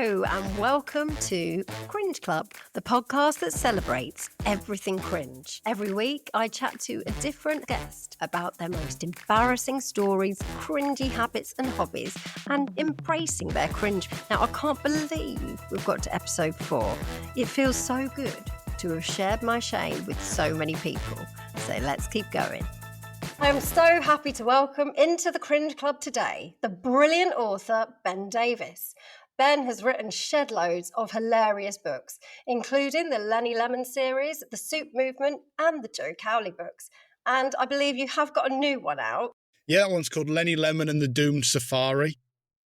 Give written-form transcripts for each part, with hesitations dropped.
Hello and welcome to Cringe Club, the podcast that celebrates everything cringe. Every week I chat to a different guest about their most embarrassing stories, cringy habits and hobbies, and embracing their cringe. Now I can't believe we've got to episode 4. It feels so good to have shared my shame with so many people. So let's keep going. I'm so happy to welcome into the Cringe Club today the brilliant author Ben Davis. Ben has written shed loads of hilarious books, including the Lenny Lemmon series, the Soup Movement, and the Joe Cowley books. And I believe you have got a new one out. Yeah, that one's called Lenny Lemmon and the Doomed Safari.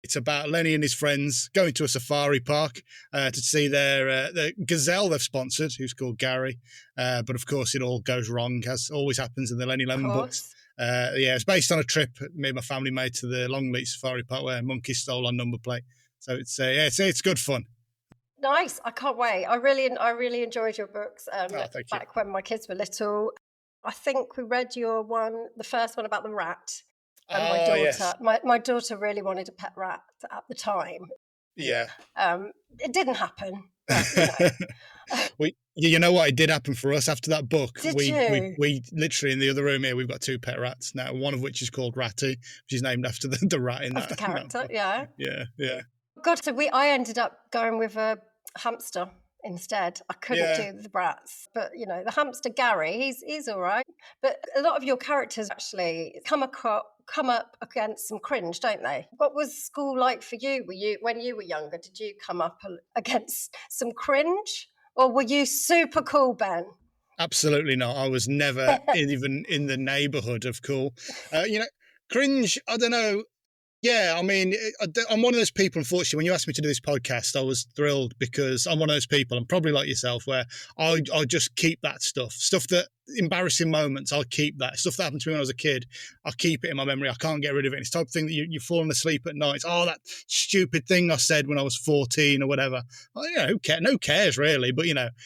It's about Lenny and his friends going to a safari park to see their gazelle they've sponsored, who's called Gary. But of course, it all goes wrong, as always happens in the Lenny Lemmon books. It's based on a trip me and my family made to the Longleat Safari Park where monkeys stole our number plate. So it's good fun. Nice. I can't wait. I really enjoyed your books back when my kids were little. I think we read the first one about the rat. And my daughter, yes. my daughter really wanted a pet rat at the time. Yeah. It didn't happen. But, you know what? It did happen for us after that book. Did you? We literally in the other room here, we've got 2 pet rats now. One of which is called Ratty, which is named after the rat in that. The character, yeah. Yeah. God, so I ended up going with a hamster instead. I couldn't do the rats, but the hamster Gary, he's all right. But a lot of your characters actually come up against some cringe, don't they? What was school like for you? When you were younger? Did you come up against some cringe, or were you super cool, Ben? Absolutely not. I was never even in the neighbourhood of cool. Cringe. I don't know. Yeah, I mean, I'm one of those people, unfortunately, when you asked me to do this podcast, I was thrilled because I'm one of those people, I'm probably like yourself, where I just keep that stuff that, embarrassing moments, I'll keep that. Stuff that happened to me when I was a kid, I'll keep it in my memory. I can't get rid of it. It's the type of thing that you're falling asleep at night. Oh, that stupid thing I said when I was 14 or whatever. Well, who cares? No cares really, but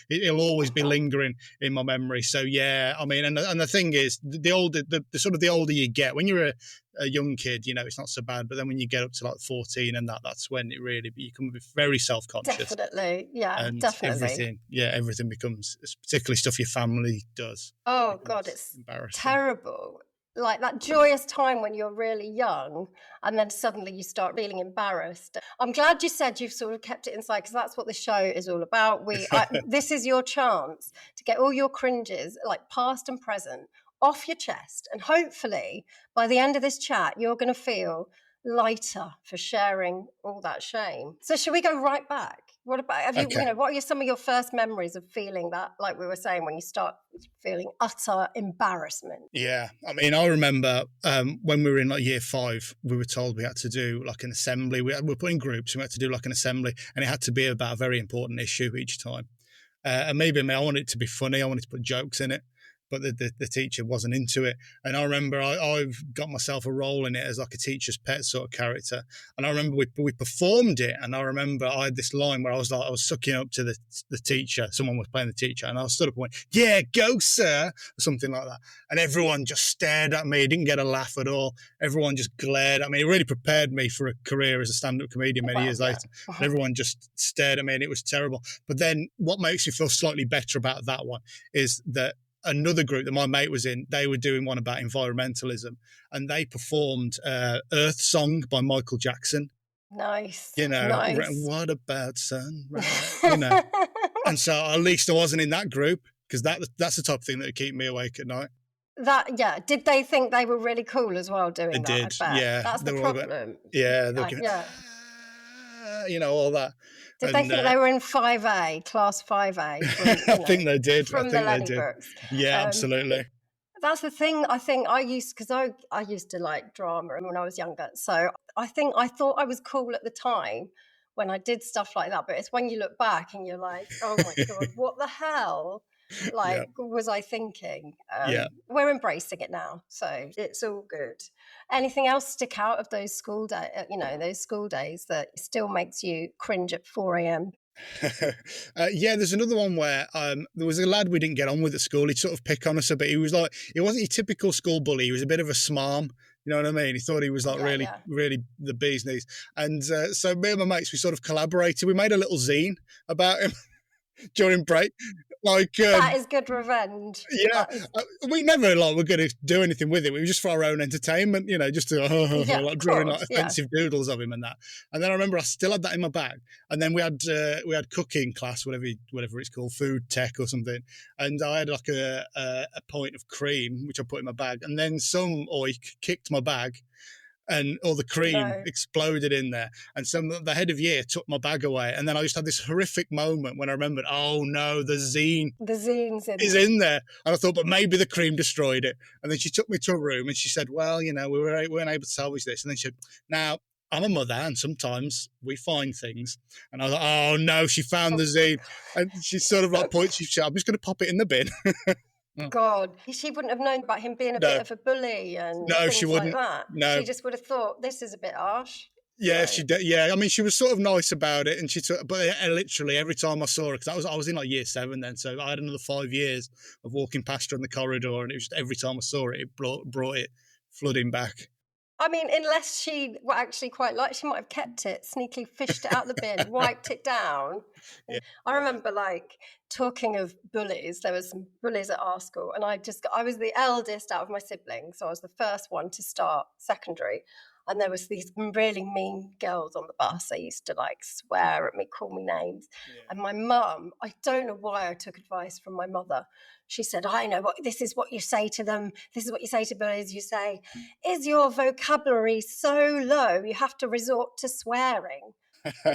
it'll always be lingering in my memory. So yeah, I mean, and the thing is, the older you get, when you're a young kid, it's not so bad. But then when you get up to like 14 and that's when it really, you can be very self-conscious. Definitely, yeah, and definitely. Everything becomes, particularly stuff your family does. Oh God, it's terrible. Like that joyous time when you're really young and then suddenly you start feeling embarrassed. I'm glad you said you've sort of kept it inside, because that's what the show is all about. This is your chance to get all your cringes, like past and present, off your chest. And hopefully by the end of this chat, you're going to feel lighter for sharing all that shame. So should we go right back? What about, what are some of your first memories of feeling that, like we were saying, when you start feeling utter embarrassment? Yeah. I mean, I remember when we were in like year 5, we were told we had to do like an assembly. We were put in groups and we had to do like an assembly, and it had to be about a very important issue each time. And maybe I wanted it to be funny. I wanted to put jokes in it. But the teacher wasn't into it. And I remember I've got myself a role in it as like a teacher's pet sort of character. And I remember we performed it. And I remember I had this line where I was sucking up to the teacher. Someone was playing the teacher. And I stood up and went, "Yeah, go, sir," or something like that. And everyone just stared at me. Didn't get a laugh at all. Everyone just glared at me. It really prepared me for a career as a stand-up comedian many years later. And everyone just stared at me and it was terrible. But then what makes me feel slightly better about that one is that another group that my mate was in, they were doing one about environmentalism, and they performed Earth Song by Michael Jackson. Nice. Nice. What about sunrise? And so at least I wasn't in that group, because that's the type of thing that would keep me awake at night. Did they think they were really cool as well doing that? They did, yeah. That's the problem. All that. Did they think they were in 5A, class 5A? I think they did. From the Lenny books. Yeah, absolutely. That's the thing. I think I used to like drama when I was younger. So I thought I was cool at the time when I did stuff like that. But it's when you look back and you're like, oh my God, what the hell? Was I thinking? We're embracing it now, so it's all good. Anything else stick out of those school days that still makes you cringe at 4 a.m? There's another one where there was a lad we didn't get on with at school. He'd sort of pick on us a bit. He wasn't your typical school bully. He was a bit of a smarm. You know what I mean? He thought he was like really the bee's knees. And so me and my mates, we sort of collaborated. We made a little zine about him during break. Like that is good revenge. Yeah, we never were going to do anything with it. We were just for our own entertainment, just to like drawing like offensive doodles of him and that. And then I remember I still had that in my bag. And then we had cooking class, whatever it's called, food tech or something. And I had like a pint of cream which I put in my bag. And then some oik kicked my bag. And all the cream exploded in there. And the head of year took my bag away. And then I just had this horrific moment when I remembered, oh no, the zine is in there. And I thought, but maybe the cream destroyed it. And then she took me to a room and she said, well, we weren't able to salvage this. And then she said, now, I'm a mother and sometimes we find things. And I was like, oh no, she found the zine. And she sort of like points, she said, I'm just going to pop it in the bin. God, she wouldn't have known about him being a bit of a bully and things she wouldn't. Like that. No, she just would have thought this is a bit harsh. Yeah, she did. Yeah, I mean, she was sort of nice about it, and but literally every time I saw her, because I was in like year 7 then, so I had another 5 years of walking past her in the corridor, and it was just every time I saw it, it brought it flooding back. I mean, unless she were actually quite like, she might have kept it, sneakily fished it out the bin, wiped it down. Yeah. I remember talking of bullies, there was some bullies at our school and I was the eldest out of my siblings. So I was the first one to start secondary. And there was these really mean girls on the bus. They used to swear at me, call me names. Yeah. And my mum, I don't know why I took advice from my mother. She said, I know this is what you say to them. This is what you say to bullies. You say, is your vocabulary so low you have to resort to swearing?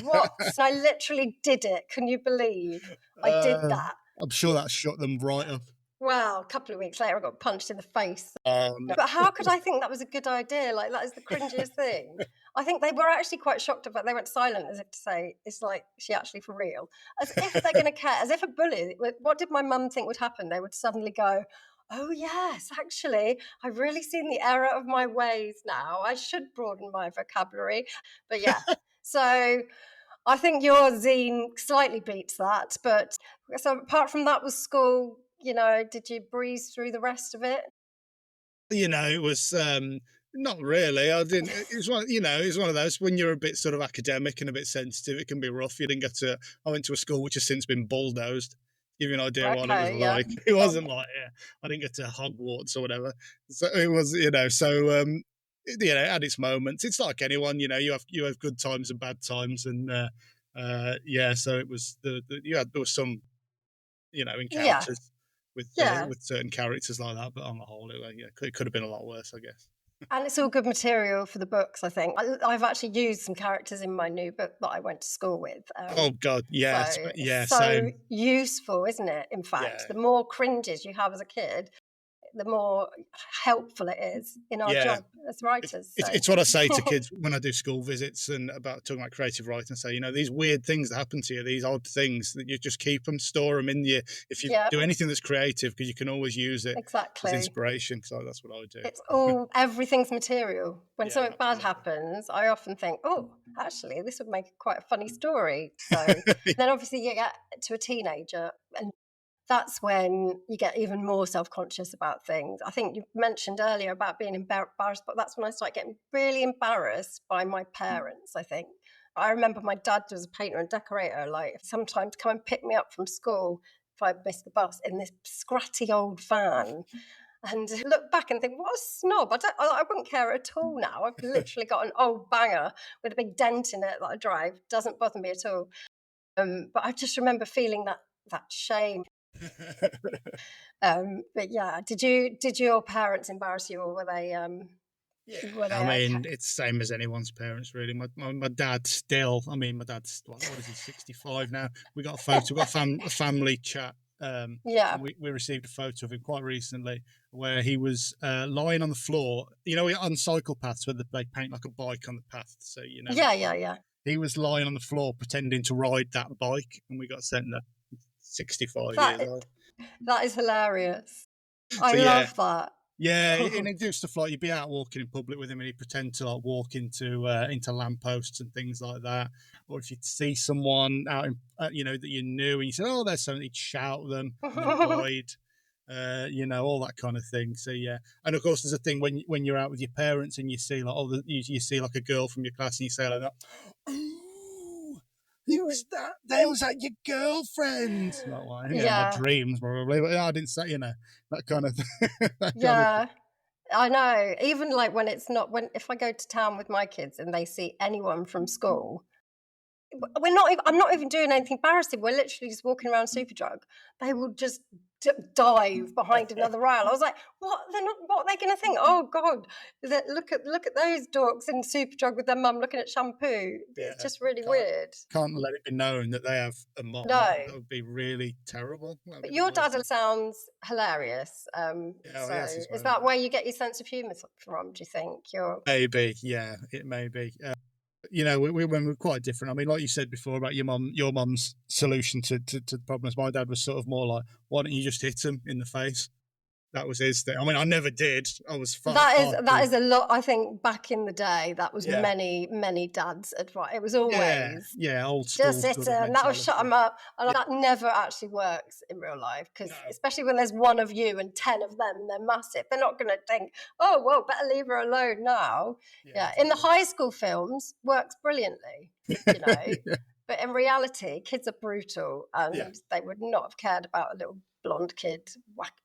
What? So I literally did it. Can you believe I did that? I'm sure that shut them right up. Well, a couple of weeks later, I got punched in the face. But how could I think that was a good idea? That is the cringiest thing. I think they were actually quite shocked about it. They went silent as if to say, it's like, is she actually for real? As if they're going to care. As if a bully, what did my mum think would happen? They would suddenly go, oh, yes, actually, I've really seen the error of my ways now. I should broaden my vocabulary. But yeah, so I think your zine slightly beats that. But so apart from that was school, did you breeze through the rest of it? It was not really. I didn't. It was one of those when you're a bit sort of academic and a bit sensitive. It can be rough. You didn't get to. I went to a school which has since been bulldozed. Give you an idea what it was like. It wasn't like I didn't get to Hogwarts or whatever. So it was So it had its moments. It's like anyone. You have good times and bad times, and So it was there was some encounters. With certain characters like that, but on the whole, it could have been a lot worse, I guess. And it's all good material for the books, I think. I've actually used some characters in my new book that I went to school with. Oh God, yeah, so same. Useful, isn't it? In fact, the more cringes you have as a kid, the more helpful it is in our job as writers. It's what I say to kids when I do school visits and about talking about creative writing. I say, these weird things that happen to you, these odd things, that you just keep them, store them in you. If you do anything that's creative, because you can always use it as inspiration. So that's what I would do. It's everything's material. When something bad happens, I often think, oh, actually, this would make quite a funny story. So then obviously you get to a teenager and that's when you get even more self-conscious about things. I think you mentioned earlier about being embarrassed, but that's when I started getting really embarrassed by my parents, I think. I remember my dad was a painter and decorator, sometimes come and pick me up from school if I missed the bus in this scratty old van. And look back and think, what a snob. I wouldn't care at all now. I've literally got an old banger with a big dent in it that I drive. Doesn't bother me at all. But I just remember feeling that shame. But yeah, did your parents embarrass you, or were they? It's the same as anyone's parents, really. My dad still. My dad's what is he? 65 now. We got a photo. We got a family chat. We received a photo of him quite recently where he was lying on the floor. On cycle paths where they paint like a bike on the path. So Yeah. He was lying on the floor pretending to ride that bike, and we got sent there. 65 years old. That is hilarious. I love that. Yeah, and he'd do stuff like you'd be out walking in public with him and he'd pretend to walk into lampposts and things like that. Or if you'd see someone out in, that you knew and you said, oh, there's something, he'd shout them and then hide. all that kind of thing. So yeah, and of course there's a thing when you're out with your parents and you see like you see like a girl from your class and you say like that, oh, was that your girlfriend? Not like, my dreams probably, but I didn't say, that kind of thing. Yeah. I know. Even like when it's not, if I go to town with my kids and they see anyone from school, I'm not even doing anything embarrassing. We're literally just walking around Superdrug. They will just dive behind another aisle. I was like, what? What are they going to think? Oh God, look at those dorks in Superdrug with their mum looking at shampoo. It's just really weird. Can't let it be known that they have a mum. No, that would be really terrible. But your dad sounds hilarious. Is that where you get your sense of humour from? Do you think? Maybe, yeah, it may be. We were quite different. I mean, like you said before about your mum's solution to the problems. My dad was sort of more like, why don't you just hit him in the face? That was his thing. I mean, I never did. I was far. That is a lot. I think back in the day, that was many dads' advice. It was always old school. Just hit him. That will shut him up. And that never actually works in real life because especially when there's one of you and 10 of them, they're massive. They're not going to think, oh well, better leave her alone now. In the high school films, works brilliantly. But in reality, kids are brutal, and they would not have cared about a little blonde kid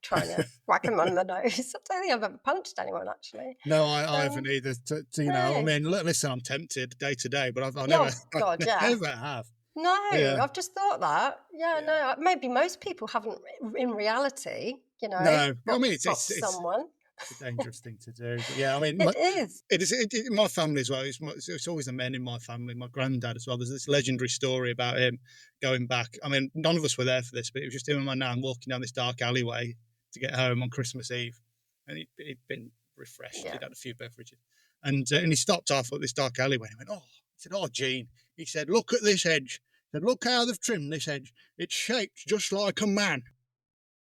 trying to whack him on the nose. I don't think I've ever punched anyone, actually. No, I haven't either. I mean, listen, I'm tempted day to day, but I never have. No, I've just thought that. No, maybe most people haven't in reality, No, I mean, it's someone. It's a dangerous thing to do. But I mean, it is. My family as well. It's always the men in my family. My granddad as well. There's this legendary story about him going back. I mean, none of us were there for this, but it was just him and my nan walking down this dark alleyway to get home on Christmas Eve, and he'd been refreshed. He'd had a few beverages, and he stopped off at this dark alleyway. And he went, he said, Gene. He said, look at this hedge. He said, look how they've trimmed this hedge. It's shaped just like a man.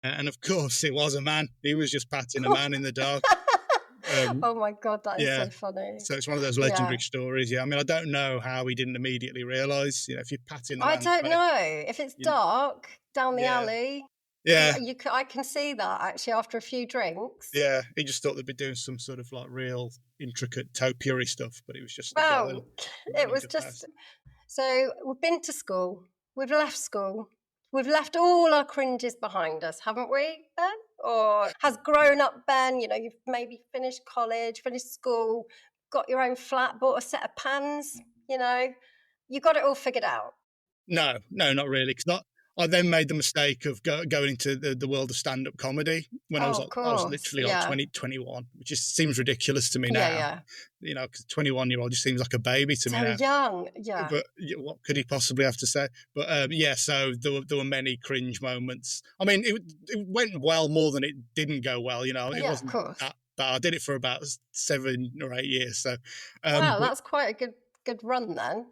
And of course, it was a man. He was just patting a man in the dark. Oh my God, that is so funny. So it's one of those legendary stories. I mean, I don't know how he didn't immediately realise. If you're patting the man's don't know. If it's dark down the alley, I can see that actually after a few drinks. Yeah, he just thought they'd be doing some sort of like real intricate topiary stuff, but it was just. It was just. So we've been to school. We've left school. We've left all our cringes behind us, haven't we, Ben? Or has grown up Ben, you've maybe finished college, finished school, got your own flat, bought a set of pans, you got it all figured out. No, not really. Because I then made the mistake of going into the world of stand-up comedy when I was literally like 21, which just seems ridiculous to me now. Because 21-year-old just seems like a baby to me now. So young, But what could he possibly have to say? But so there were many cringe moments. I mean, it went well more than it didn't go well. It wasn't that bad. I did it for about 7 or 8 years. So wow, that's quite a good run then.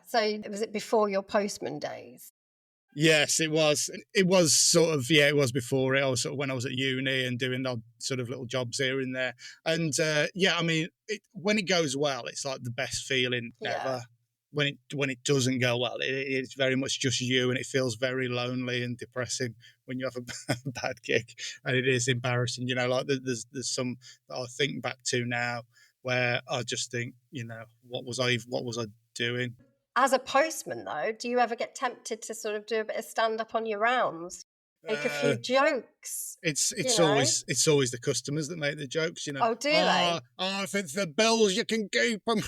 So was it before your postman days? Yes, it was. It was sort of, it was before it. I was sort of when I was at uni and doing odd sort of little jobs here and there. And I mean, when it goes well, it's like the best feeling ever. When it doesn't go well, it's very much just you, and it feels very lonely and depressing when you have a bad gig, and it is embarrassing. Like there's some that I think back to now where I just think, what was I doing? As a postman, though, do you ever get tempted to sort of do a bit of stand-up on your rounds? Make a few jokes. It's always the customers that make the jokes, Oh, do they? If it's the bills, you can keep them.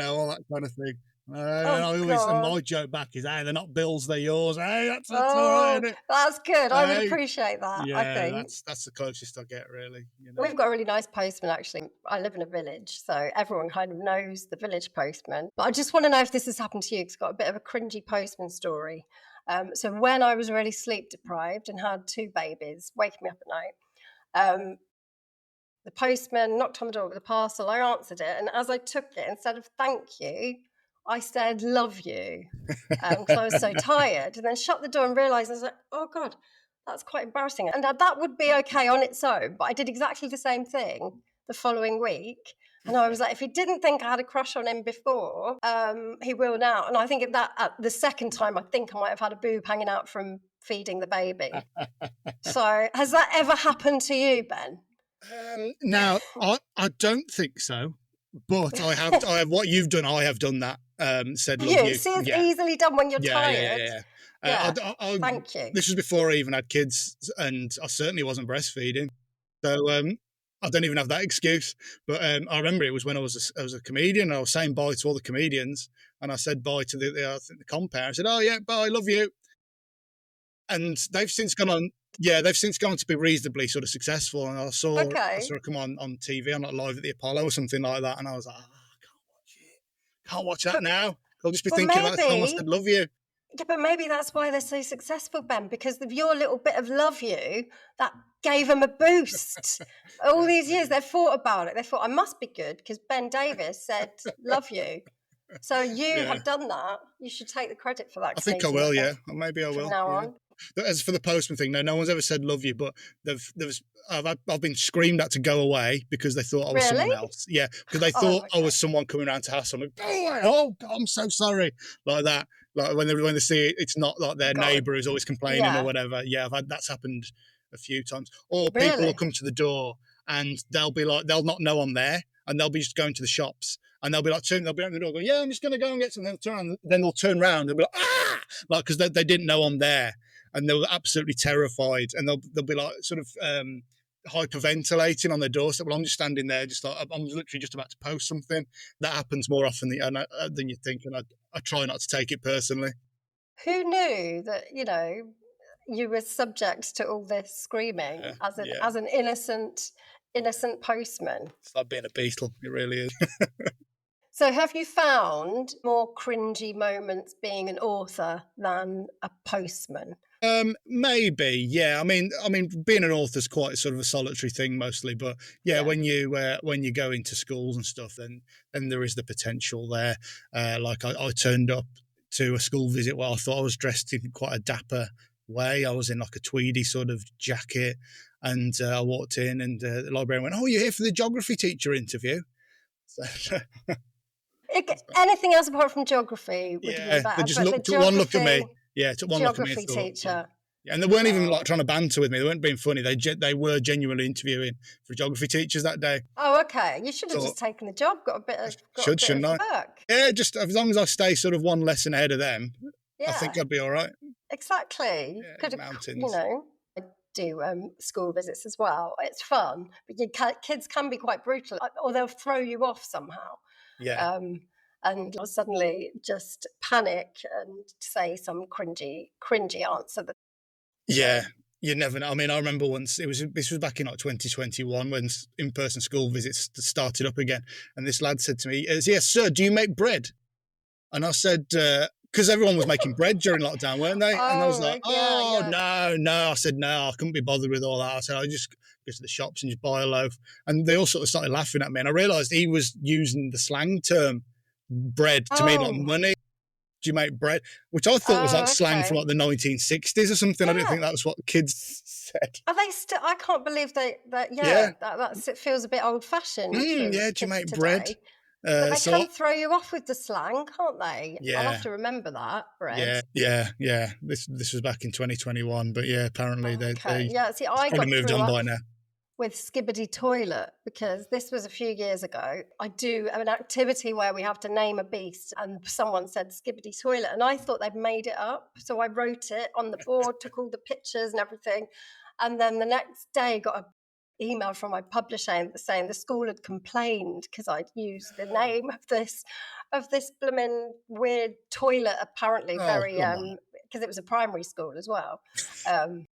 All that kind of thing. And my joke back is, hey, they're not bills, they're yours. Hey, that's all right. That's good. I would appreciate that. Yeah, I think that's the closest I get, really. We've got a really nice postman, actually. I live in a village, so everyone kind of knows the village postman. But I just want to know if this has happened to you, because I've got a bit of a cringy postman story. So when I was really sleep deprived and had 2 babies waking me up at night, the postman knocked on the door with a parcel. I answered it, and as I took it, instead of thank you, I said, love you, because I was so tired, and then shut the door and realised, I was like, oh God, that's quite embarrassing. And that would be okay on its own, but I did exactly the same thing the following week. And I was like, if he didn't think I had a crush on him before, he will now. And I think the second time, I think I might have had a boob hanging out from feeding the baby. So has that ever happened to you, Ben? Now, I don't think so, but I have what you've done. I have done that. Said love you. See, it's easily done when you're tired. Yeah. Thank you. This was before I even had kids, and I certainly wasn't breastfeeding. So I don't even have that excuse. But I remember it was when I was a comedian. I was saying bye to all the comedians, and I said bye to the compere. I said, "Oh yeah, bye, love you." And they've since gone on. Yeah, they've since gone to be reasonably sort of successful. And I saw her come on TV, on like Live at the Apollo or something like that, and I was like, oh, I can't watch it. Can't watch that now. I'll just be thinking about the time I said love you. Yeah, but maybe that's why they're so successful, Ben, because of your little bit of love you, that gave them a boost. All these years, they've thought about it. They thought, I must be good because Ben Davis said love you. So you have done that. You should take the credit for that. I think I will, yeah. Maybe I will. From now on. As for the postman thing, no one's ever said love you, but I've been screamed at to go away because they thought I was someone else. Yeah, because they thought I was someone coming around to hassle me. Oh, God, I'm so sorry, like that. Like when they see it's not like their neighbour who's always complaining or whatever. Yeah, that's happened a few times. Or people will come to the door and they'll be like, they'll not know I'm there, and they'll be just going to the shops. And they'll be like, they'll be opening the door going, yeah, I'm just going to go and get something. Then they'll turn around and they'll be like, ah! Like, because they didn't know I'm there. And they were absolutely terrified. And they'll be like sort of hyperventilating on their doorstep. Well, I'm just standing there, just like, I'm literally just about to post something. That happens more often than you think. And I try not to take it personally. Who knew that, you were subject to all this screaming as an innocent postman? It's like being a beetle. It really is. So have you found more cringy moments being an author than a postman? Maybe, yeah. I mean, being an author is quite sort of a solitary thing mostly, but when you go into schools and stuff, then there is the potential there. Like I turned up to a school visit where I thought I was dressed in quite a dapper way. I was in like a tweedy sort of jacket, and I walked in, and the librarian went, "Oh, you're here for the geography teacher interview?" So, anything else apart from geography would be better. They just took one look at me. Yeah, took one look at me. Geography teacher. Yeah, and they weren't even like trying to banter with me. They weren't being funny. They were genuinely interviewing for geography teachers that day. Oh, okay. You should have just taken the job. Got a bit of work. Yeah, just as long as I stay sort of one lesson ahead of them, I think I'd be all right. Exactly. Yeah, mountains. I do school visits as well. It's fun, but kids can be quite brutal, or they'll throw you off somehow. Yeah. And I'll suddenly just panic and say some cringy answer. Yeah, you never know. I mean, I remember once this was back in like 2021 when in-person school visits started up again, and this lad said to me, "Yes, sir, do you make bread?" And I said, because everyone was making bread during lockdown, weren't they? And I was like, no. I said, no, I couldn't be bothered with all that. I said, I just go to the shops and just buy a loaf. And they all sort of started laughing at me. And I realised he was using the slang term bread to mean like money. Do you make bread? Which I thought was like slang from like the 1960s or something. Yeah. I didn't think that was what kids said. Are they still? I can't believe that it feels a bit old fashioned. Yeah, do you make bread? But they can throw you off with the slang, can't they? Yeah. I'll have to remember that, bread. Yeah. This was back in 2021, but yeah, apparently they see, I probably moved on by now. With Skibbity Toilet, because this was a few years ago. I do an activity where we have to name a beast, and someone said Skibbity Toilet, and I thought they'd made it up. So I wrote it on the board, took all the pictures and everything. And then the next day got an email from my publisher saying the school had complained because I'd used the name of this blooming weird toilet, apparently because it was a primary school as well. And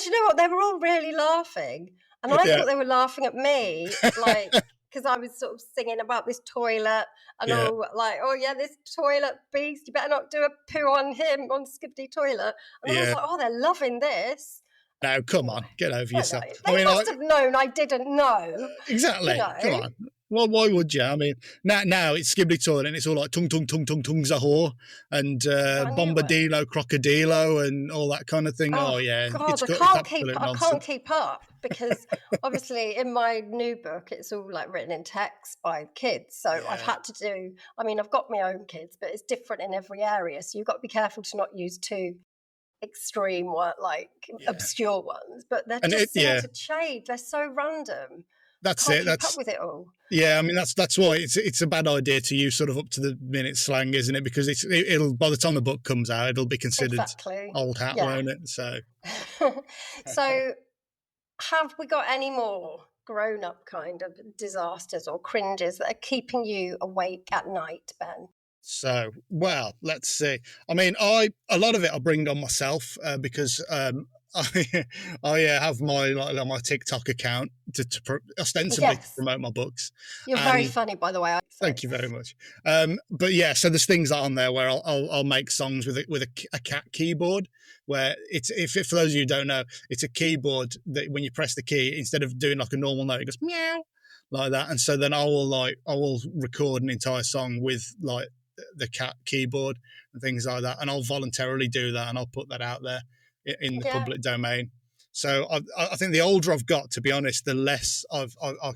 you know what? They were all really laughing, and I thought they were laughing at me, like because I was sort of singing about this toilet, and this toilet beast. You better not do a poo on him on Skibbity Toilet. And I was like, they're loving this. No, come on, get over yourself. They must have known I didn't know. Exactly. Come on. Well, why would you? I mean, now it's Skibbity Toilet and it's all like tung Zahor and Bombadillo, Crocodilo and all that kind of thing. Oh yeah. God, I can't keep up because obviously in my new book, it's all like written in text by kids. So I've had to do, I've got my own kids, but it's different in every area. So you've got to be careful to not use too extreme one, like obscure ones, but they just seem to change. They're so random. That's Can't it. keep up with it all. Yeah, I mean that's why it's a bad idea to use sort of up to the minute slang, isn't it? Because it'll by the time the book comes out, it'll be considered old hat, won't it? So, so have we got any more grown-up kind of disasters or cringes that are keeping you awake at night, Ben? So, well, let's see. I mean, a lot of it I bring on myself because I have my TikTok account to ostensibly promote my books. You're very funny, by the way. Thank you very much. But yeah, so there's things on there where I'll make songs with a cat keyboard. Where it's for those of you who don't know, it's a keyboard that when you press the key, instead of doing like a normal note, it goes meow like that. And so then I will record an entire song with like the cat keyboard and things like that, and I'll voluntarily do that and I'll put that out there in the public domain. So I think the older I've got, to be honest, the less I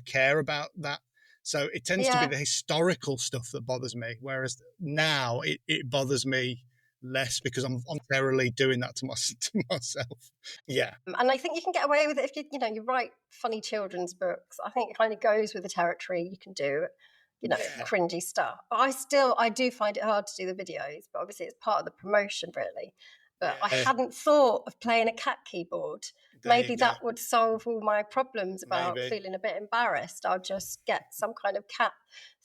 care about that. So it tends to be the historical stuff that bothers me, whereas now it bothers me less because I'm voluntarily doing that to myself. Yeah. And I think you can get away with it if you write funny children's books. I think it kind of goes with the territory. You can do cringy stuff. I do find it hard to do the videos, but obviously it's part of the promotion, really. But I hadn't thought of playing a cat keyboard. Maybe that would solve all my problems about feeling a bit embarrassed. I'll just get some kind of cat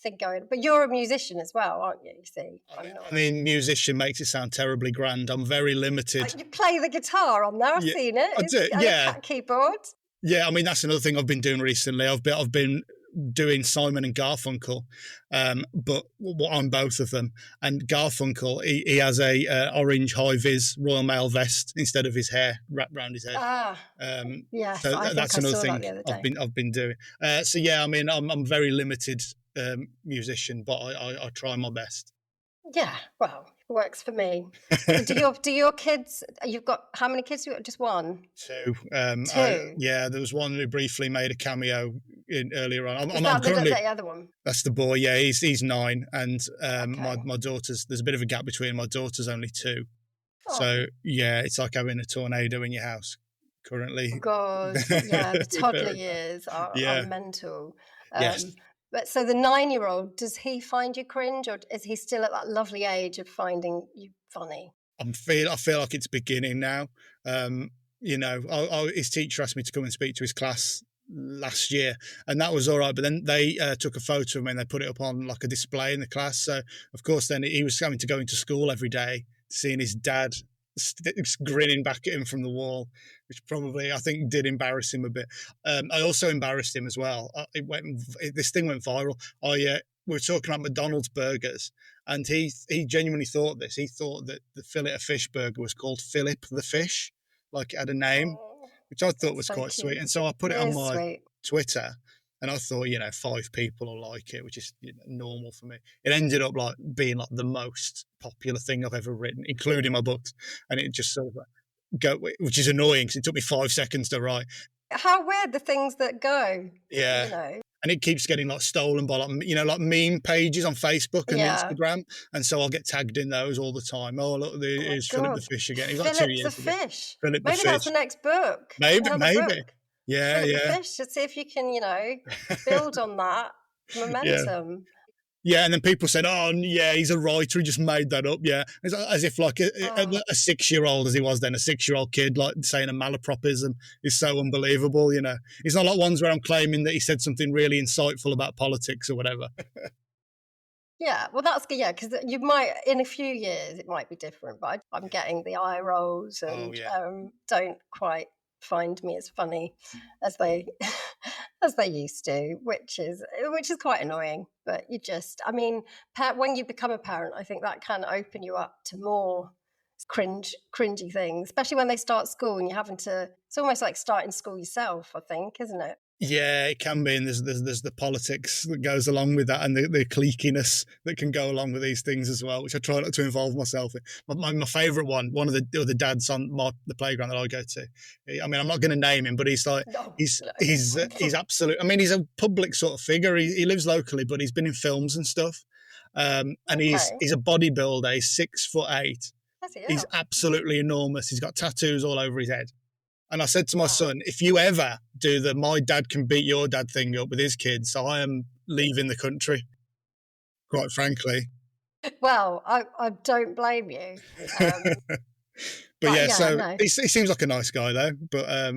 thing going. But you're a musician as well, aren't you? You see, I mean, musician makes it sound terribly grand. I'm very limited. You play the guitar on there. I've seen it. I do. Yeah. A cat keyboard. Yeah, I mean that's another thing I've been doing recently. I've been doing Simon and Garfunkel, but on both of them. And Garfunkel, he has a orange high-vis Royal Mail vest instead of his hair wrapped around his head. Yes, so that's another thing I've been doing. So yeah, I mean, I'm very limited musician, but I try my best. Yeah, well, it works for me. do your kids? You've got how many kids? You got just one? Two. Two. There was one who briefly made a cameo earlier on. I'm currently the other one. That's the boy. Yeah, he's 9, and my daughter's. There's a bit of a gap between. My daughter's only 2, so yeah, it's like having a tornado in your house currently. Oh God, yeah, the toddler years are mental. Yes. But so the 9-year-old, does he find you cringe, or is he still at that lovely age of finding you funny? I feel like it's beginning now. His teacher asked me to come and speak to his class last year, and that was all right. But then they took a photo of me and they put it up on like a display in the class. So of course, then he was having to go into school every day, seeing his dad grinning back at him from the wall, which probably I think did embarrass him a bit. I also embarrassed him as well. This thing went viral. We were talking about McDonald's burgers, and he genuinely thought this. He thought that the fillet of fish burger was called Philip the Fish, like it had a name, which I thought was so quite sweet. And so I put it on my Twitter, and I thought, 5 people will like it, which is normal for me. It ended up like being like the most popular thing I've ever written, including my books, and it just sort of which is annoying because it took me 5 seconds to write. How weird the things that go. Yeah. And it keeps getting like stolen by like meme pages on Facebook and Instagram, and so I'll get tagged in those all the time. Oh look, here's Philip the Fish again. He's like 2 years ago. Fish. Philip the Maybe Fish. That's the next book. Maybe. Book. Yeah, Philip the Fish. Let's see if you can, build on that momentum. Yeah, and then people said, "Oh, yeah, he's a writer. He just made that up." Yeah, as if like a 6-year-old, as he was then, a 6-year-old kid, like saying a malapropism is so unbelievable. It's not like ones where I'm claiming that he said something really insightful about politics or whatever. Yeah, well, that's good. Yeah, because you might, in a few years, it might be different. But I'm getting the eye rolls and don't quite find me as funny as they used to, which is quite annoying. But when you become a parent, I think that can open you up to more cringy things, especially when they start school and you're having to. It's almost like starting school yourself, I think, isn't it? Yeah, it can be, and there's the politics that goes along with that, and the cliquiness that can go along with these things as well, which I try not to involve myself in. My favourite one of the dads on the playground that I go to. I mean, I'm not going to name him, but he's like he's absolute. I mean, he's a public sort of figure. He lives locally, but he's been in films and stuff. And he's a bodybuilder. He's 6'8". He's absolutely enormous. He's got tattoos all over his head. And I said to my son, if you ever do the my dad can beat your dad thing up with his kids, I am leaving the country, quite frankly. Well, I don't blame you. But yeah, so no. he seems like a nice guy though, but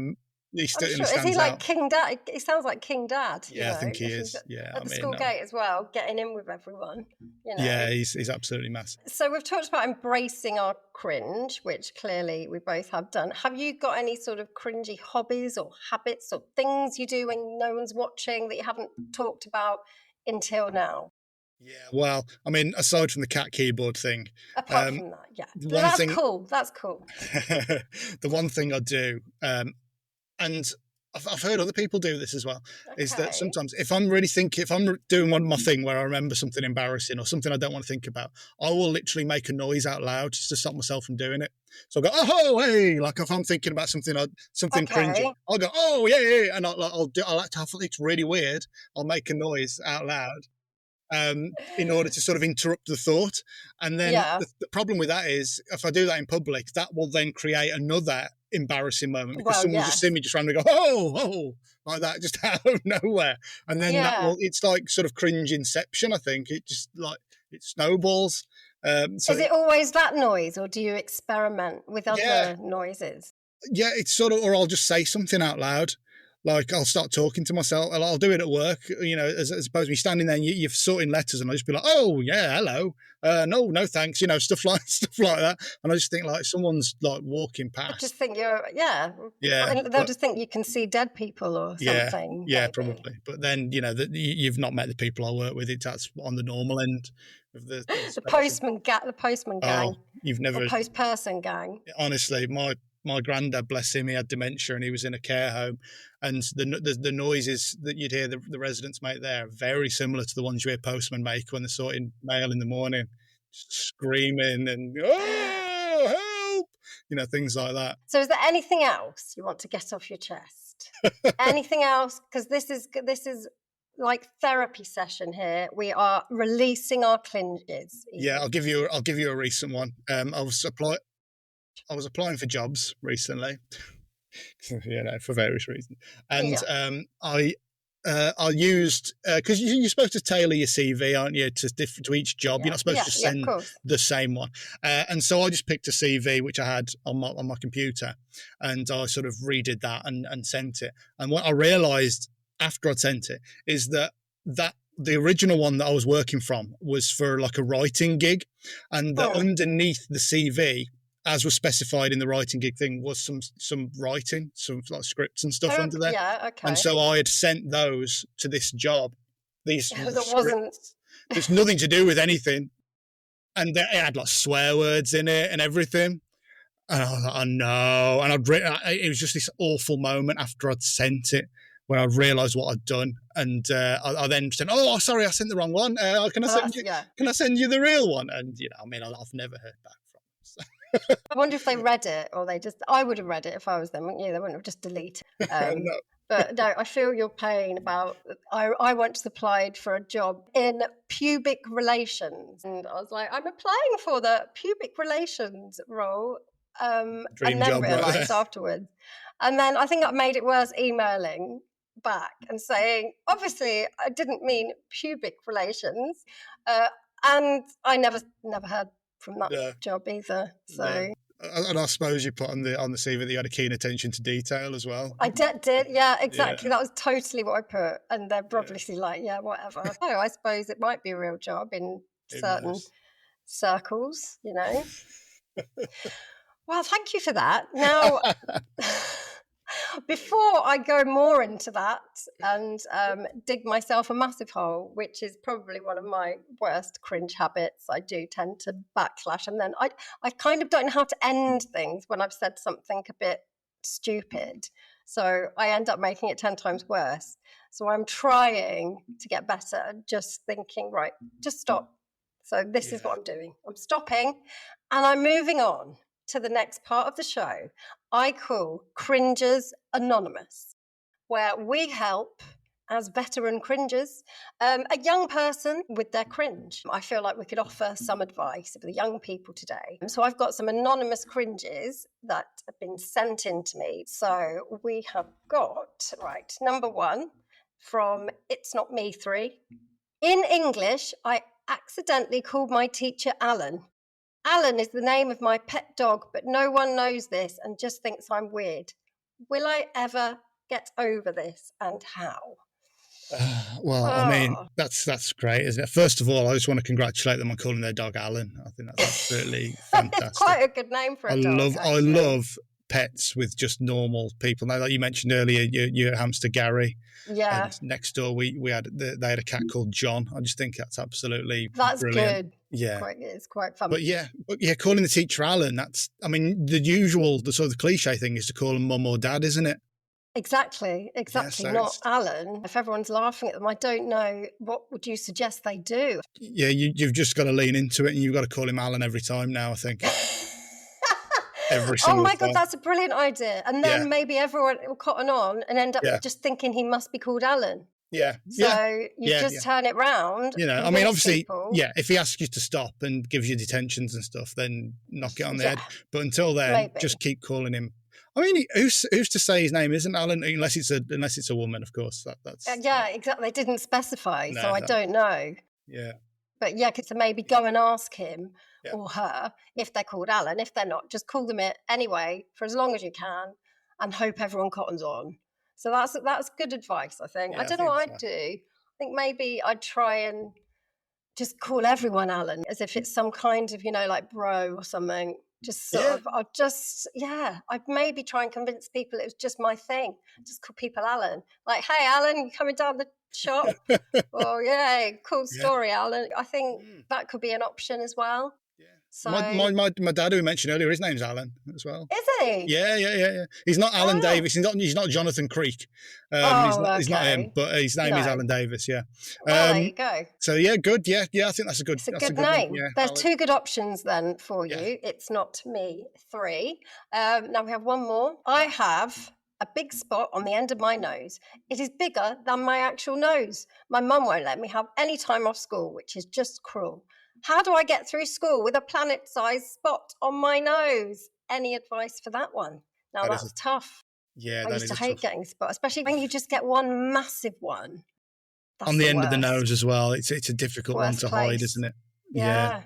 he still sure. Is he like out. King Dad? He sounds like King Dad. Yeah, I think he is. Yeah, at the school gate as well, getting in with everyone. Yeah, he's absolutely massive. So we've talked about embracing our cringe, which clearly we both have done. Have you got any sort of cringy hobbies or habits or things you do when no one's watching that you haven't talked about until now? Yeah, well, I mean, aside from the cat keyboard thing. Apart from that, yeah. That's cool. That's cool. The one thing I do, and I've heard other people do this as well, is that sometimes if I'm doing my thing where I remember something embarrassing or something I don't want to think about, I will literally make a noise out loud just to stop myself from doing it. So I go, oh, hey, like if I'm thinking about something cringy, I'll go, oh, yeah, and I'll act how it's really weird. I'll make a noise out loud. In order to sort of interrupt the thought. And then the problem with that is if I do that in public, that will then create another embarrassing moment because someone will just see me just randomly go, oh, like that, just out of nowhere. And then it's like sort of cringe inception, I think. It just like, it snowballs. So is it always that noise or do you experiment with other noises? Yeah, it's sort of, or I'll just say something out loud. Like I'll start talking to myself. I'll do it at work, as opposed to me standing there and you're sorting letters, and I just be like, "Oh yeah, hello, no thanks," stuff like that. And I just think like someone's like walking past. I just think you're They'll just think you can see dead people or something. Yeah, probably. But then you've not met the people I work with. That's on the normal end of the postman gang. Oh, you've never post person gang. Honestly, my granddad, bless him, he had dementia and he was in a care home, and the noises that you'd hear the residents make there are very similar to the ones you hear postmen make when they're sorting mail in the morning, screaming and oh help, things like that. So is there anything else you want to get off your chest? Anything else? Because this is like therapy session here. We are releasing our cringes. Yeah, I'll give you a recent one. I was applying for jobs recently, for various reasons, and I used because you're supposed to tailor your CV, aren't you, to each job? You're not supposed to send the same one, and so I just picked a CV which I had on my computer, and I sort of redid that and sent it. And what I realised after I'd sent it is that the original one that I was working from was for like a writing gig, and underneath the CV, as was specified in the writing gig thing, was some writing, some like scripts and stuff under there. Yeah, okay. And so I had sent those to this job. These scripts. There's nothing to do with anything. And it had like swear words in it and everything. And I was like, oh no. And it was just this awful moment after I'd sent it where I realised what I'd done. And I then said, oh, sorry, I sent the wrong one. Can I send you the real one? And, I've never heard back from them. So. I wonder if they read it or I would have read it if I was them, wouldn't you? They wouldn't have just deleted it. No. But no, I feel your pain about, I once applied for a job in pubic relations, and I was like, I'm applying for the pubic relations role. I never realised afterwards. And then I think I made it worse emailing back and saying, obviously I didn't mean pubic relations. And I never heard from that job either. So, and I suppose you put on the CV that you had a keen attention to detail as well. I did, yeah, exactly. Yeah. That was totally what I put, and they're obviously like, yeah, whatever. So I suppose it might be a real job in certain circles, Well, thank you for that. Now, before I go more into that and dig myself a massive hole, which is probably one of my worst cringe habits, I do tend to backslash. And then I kind of don't know how to end things when I've said something a bit stupid. So I end up making it 10 times worse. So I'm trying to get better, just thinking, right, just stop. So this is what I'm doing. I'm stopping and I'm moving on to the next part of the show I call Cringers Anonymous, where we help as veteran cringers, a young person with their cringe. I feel like we could offer some advice for the young people today. So I've got some anonymous cringes that have been sent in to me. So we have got, right, number one from It's Not Me 3. In English, I accidentally called my teacher Alan. Alan is the name of my pet dog, but no one knows this and just thinks I'm weird. Will I ever get over this, and how? I mean, that's great, isn't it? First of all, I just want to congratulate them on calling their dog Alan. I think that's absolutely fantastic. It's quite a good name for a dog. I love pets with just normal people. Now, like you mentioned earlier, your hamster Gary. Yeah. And next door, they had a cat called John. I just think that's absolutely brilliant. Good. Yeah, it's quite fun. But yeah, calling the teacher Alan. The sort of cliche thing is to call him mum or dad, isn't it? Exactly. Yeah, so not Alan. If everyone's laughing at them, I don't know. What would you suggest they do? Yeah, you've just got to lean into it, and you've got to call him Alan every time now, I think. Every single time. God, that's a brilliant idea. And then maybe everyone will cotton on and end up just thinking he must be called Alan. Yeah. So you turn it round. I mean, obviously, if he asks you to stop and gives you detentions and stuff, then knock it on the head. But until then, just keep calling him. I mean, who's to say his name isn't Alan, unless it's a woman, of course. That's exactly. They didn't specify, so I don't know. Yeah. But so maybe go and ask him or her if they're called Alan. If they're not, just call them it anyway for as long as you can, and hope everyone cottons on. So that's good advice, I think. I don't know what I'd do. I think maybe I'd try and just call everyone Alan, as if it's some kind of, like bro or something. Just sort of, I'd maybe try and convince people it was just my thing. Just call people Alan. Like, hey, Alan, you coming down the shop? Oh, cool story, Alan. I think that could be an option as well. So my dad, who we mentioned earlier, his name's Alan as well. Is he? Yeah. He's not Alan Davis. He's not Jonathan Creek. He's not him, but his name is Alan Davis. Yeah. Well, there you go. So good. Yeah. I think that's a good. It's a good name. Yeah, there's Alan. 2 good options then for you. It's Not Me 3. Now we have one more. I have a big spot on the end of my nose. It is bigger than my actual nose. My mum won't let me have any time off school, which is just cruel. How do I get through school with a planet-sized spot on my nose? Any advice for that one? Now, that's tough. Yeah, I used to hate getting spots, especially when you just get one massive one. That's on the end of the nose as well. It's a difficult one to hide, isn't it? Yeah.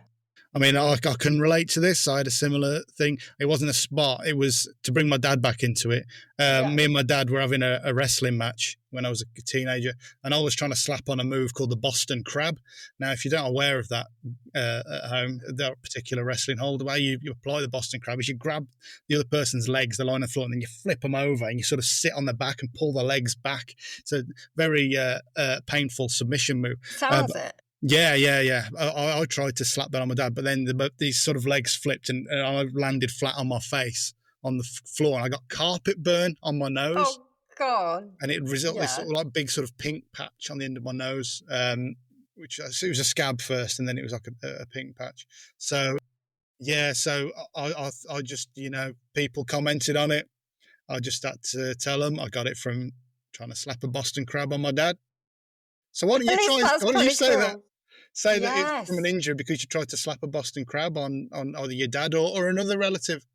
I mean, I can relate to this. I had a similar thing. It wasn't a spot. It was to bring my dad back into it. Me and my dad were having a wrestling match when I was a teenager, and I was trying to slap on a move called the Boston Crab. Now, if you're not aware of that at home, that particular wrestling hold, the way you apply the Boston Crab is you grab the other person's legs, the line of floor, and then you flip them over and you sort of sit on the back and pull the legs back. It's a very painful submission move. Sounds it. Yeah. I tried to slap that on my dad, but then these sort of legs flipped and I landed flat on my face on the floor, and I got carpet burn on my nose. Oh God! And it resulted in sort of like big sort of pink patch on the end of my nose, which it was a scab first, and then it was like a pink patch. So I just people commented on it. I just had to tell them I got it from trying to slap a Boston Crab on my dad. So why don't you say that? Say that it's from an injury because you tried to slap a Boston Crab on either your dad or another relative.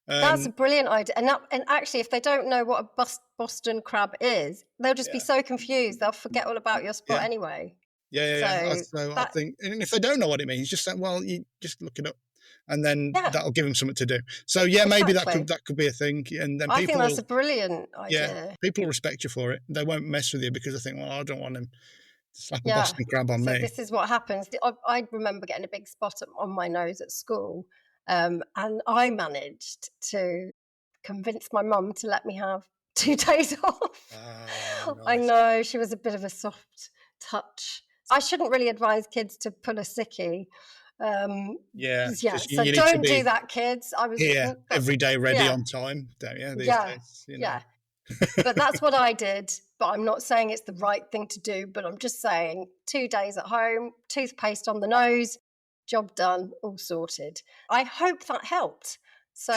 That's a brilliant idea. And actually, if they don't know what a Boston Crab is, they'll just be so confused. They'll forget all about your spot anyway. Yeah. So I think, and if they don't know what it means, just say, well, you just look it up, and then that'll give them something to do. So maybe that could be a thing. And then I think that's a brilliant idea. Yeah, people will respect you for it. They won't mess with you because they think, well, I don't want them to slap a Boston Crab on me. This is what happens. I remember getting a big spot on my nose at school, and I managed to convince my mum to let me have 2 days off. Oh, nice. I know, she was a bit of a soft touch. I shouldn't really advise kids to pull a sickie. So don't do that, kids. I was here every day, ready on time, don't you? These days, But that's what I did. But I'm not saying it's the right thing to do. But I'm just saying 2 days at home, toothpaste on the nose, job done, all sorted. I hope that helped. So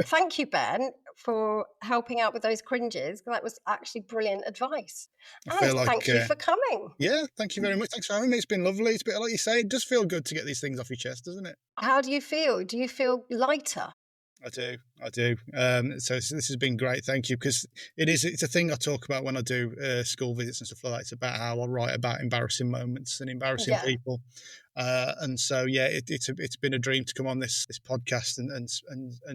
thank you, Ben, for helping out with those cringes. That was actually brilliant advice. I And feel like, thank you for coming. yeah, thank you very much. Thanks for having me. It's been lovely. It's been, like you say, it does feel good to get these things off your chest, doesn't it? How do you feel? Do you feel lighter? I do. So this has been great. Thank you. Because it's a thing I talk about when I do school visits and stuff like that. It's about how I write about embarrassing moments and embarrassing people. And so, yeah, it's been a dream to come on this podcast and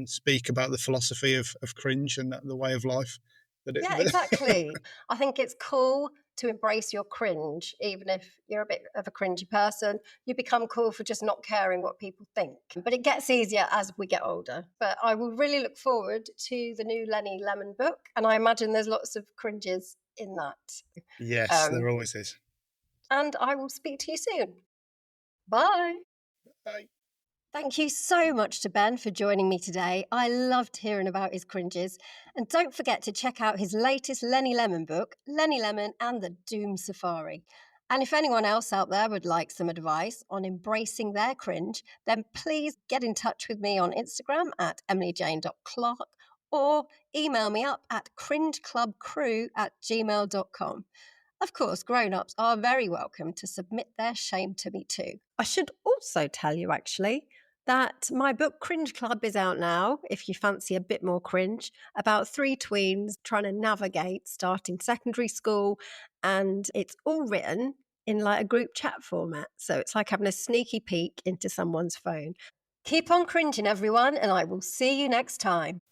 speak about the philosophy of cringe and the way of life. Yeah, exactly. I think it's cool to embrace your cringe, even if you're a bit of a cringy person. You become cool for just not caring what people think. But it gets easier as we get older. But I will really look forward to the new Lenny Lemmon book. And I imagine there's lots of cringes in that. Yes, there always is. And I will speak to you soon. Bye. Bye. Thank you so much to Ben for joining me today. I loved hearing about his cringes. And don't forget to check out his latest Lenny Lemmon book, Lenny Lemmon and the Doom Safari. And if anyone else out there would like some advice on embracing their cringe, then please get in touch with me on Instagram at emilyjane.clark or email me up at cringeclubcrew@gmail.com. Of course, grown-ups are very welcome to submit their shame to me too. I should also tell you, actually, that my book Cringe Club is out now, if you fancy a bit more cringe, about 3 tweens trying to navigate starting secondary school, and it's all written in like a group chat format. So it's like having a sneaky peek into someone's phone. Keep on cringing, everyone, and I will see you next time.